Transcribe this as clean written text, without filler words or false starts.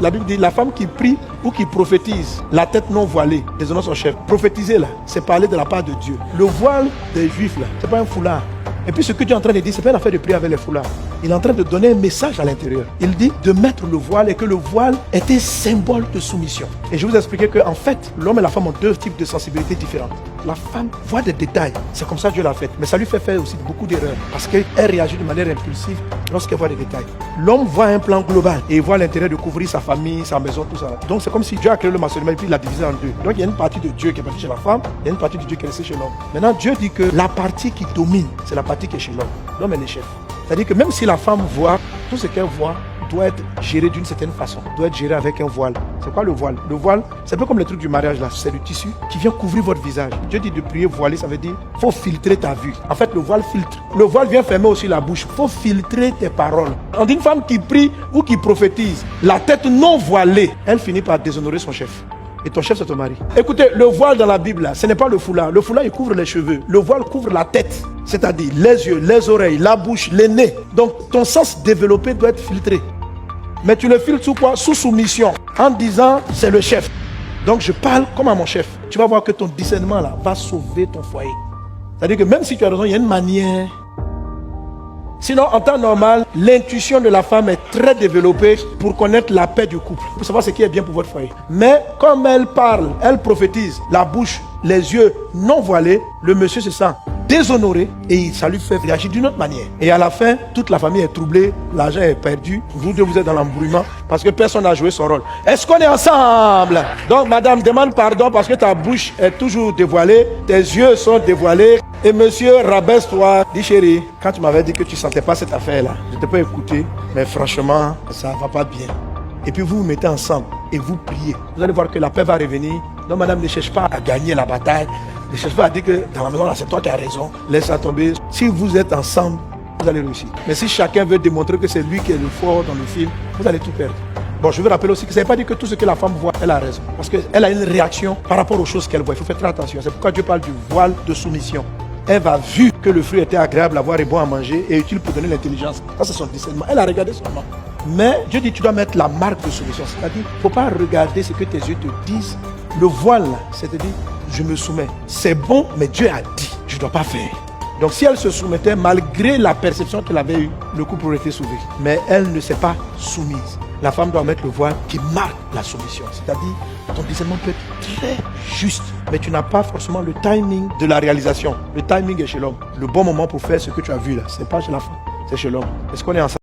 La Bible dit la femme qui prie ou qui prophétise, la tête non voilée, déshonore son chef. Prophétiser là, c'est parler de la part de Dieu. Le voile des juifs là, c'est pas un foulard. Et puis ce que Dieu est en train de dire, c'est pas une affaire de prier avec les foulards. Il est en train de donner un message à l'intérieur. Il dit de mettre le voile et que le voile était symbole de soumission. Et je vous ai expliqué qu'en fait, l'homme et la femme ont deux types de sensibilités différentes. La femme voit des détails, c'est comme ça que Dieu l'a fait. Mais ça lui fait faire aussi beaucoup d'erreurs parce qu'elle réagit de manière impulsive lorsqu'elle voit des détails. L'homme voit un plan global et il voit l'intérêt de couvrir sa famille, sa maison, tout ça. Donc c'est comme si Dieu a créé le masculin et puis il l'a divisé en deux. Donc il y a une partie de Dieu qui est partie chez la femme, il y a une partie de Dieu qui est restée chez l'homme. Maintenant Dieu dit que la partie qui domine, c'est la partie qui est chez l'homme. L'homme est le chef. C'est-à-dire que même si la femme voit, tout ce qu'elle voit doit être géré d'une certaine façon, doit être géré avec un voile. C'est quoi le voile? Le voile, c'est un peu comme le truc du mariage là, c'est du tissu qui vient couvrir votre visage. Dieu dit de prier voilé, ça veut dire faut filtrer ta vue. En fait, le voile filtre. Le voile vient fermer aussi la bouche. Faut filtrer tes paroles. On dit une femme qui prie ou qui prophétise, la tête non voilée, elle finit par déshonorer son chef. Et ton chef, c'est ton mari. Écoutez, le voile dans la Bible, là, ce n'est pas le foulard. Le foulard, il couvre les cheveux. Le voile couvre la tête. C'est-à-dire les yeux, les oreilles, la bouche, les nez. Donc, ton sens développé doit être filtré. Mais tu le filtres sous quoi? Sous soumission. En disant, c'est le chef. Donc, je parle comme à mon chef. Tu vas voir que ton discernement, là, va sauver ton foyer. C'est-à-dire que même si tu as raison, il y a une manière. Sinon, en temps normal, l'intuition de la femme est très développée pour connaître la paix du couple, pour savoir ce qui est bien pour votre foyer. Mais comme elle parle, elle prophétise, la bouche, les yeux non voilés, le monsieur se sent déshonoré et ça lui fait réagir d'une autre manière. Et à la fin, toute la famille est troublée, l'argent est perdu, vous deux vous êtes dans l'embrouillement parce que personne n'a joué son rôle. Est-ce qu'on est ensemble? Donc madame, demande pardon parce que ta bouche est toujours dévoilée, tes yeux sont dévoilés. Et monsieur, rabaisse-toi. Dis chérie, quand tu m'avais dit que tu ne sentais pas cette affaire-là, je ne t'ai pas écouté, mais franchement, ça ne va pas bien. Et puis vous vous mettez ensemble et vous priez. Vous allez voir que la paix va revenir. Donc madame, ne cherche pas à gagner la bataille. Ne cherche pas à dire que dans la maison, là, c'est toi qui as raison. Laisse ça tomber. Si vous êtes ensemble, vous allez réussir. Mais si chacun veut démontrer que c'est lui qui est le fort dans le film, vous allez tout perdre. Bon, je veux rappeler aussi que ça ne veut pas dire que tout ce que la femme voit, elle a raison. Parce qu'elle a une réaction par rapport aux choses qu'elle voit. Il faut faire très attention. C'est pourquoi Dieu parle du voile de soumission. Eve a vu que le fruit était agréable à voir et bon à manger et utile pour donner l'intelligence. Ça, c'est son discernement. Elle a regardé seulement. Mais Dieu dit, tu dois mettre la marque de soumission. C'est-à-dire, il ne faut pas regarder ce que tes yeux te disent. Le voile, c'est-à-dire, je me soumets. C'est bon, mais Dieu a dit, je ne dois pas faire. Donc, si elle se soumettait, malgré la perception qu'elle avait eue, le couple aurait été sauvé. Mais elle ne s'est pas soumise. La femme doit mettre le voile qui marque la soumission. C'est-à-dire, ton discernement peut être très juste, mais tu n'as pas forcément le timing de la réalisation. Le timing est chez l'homme. Le bon moment pour faire ce que tu as vu là, ce n'est pas chez la femme, c'est chez l'homme. Est-ce qu'on est ensemble?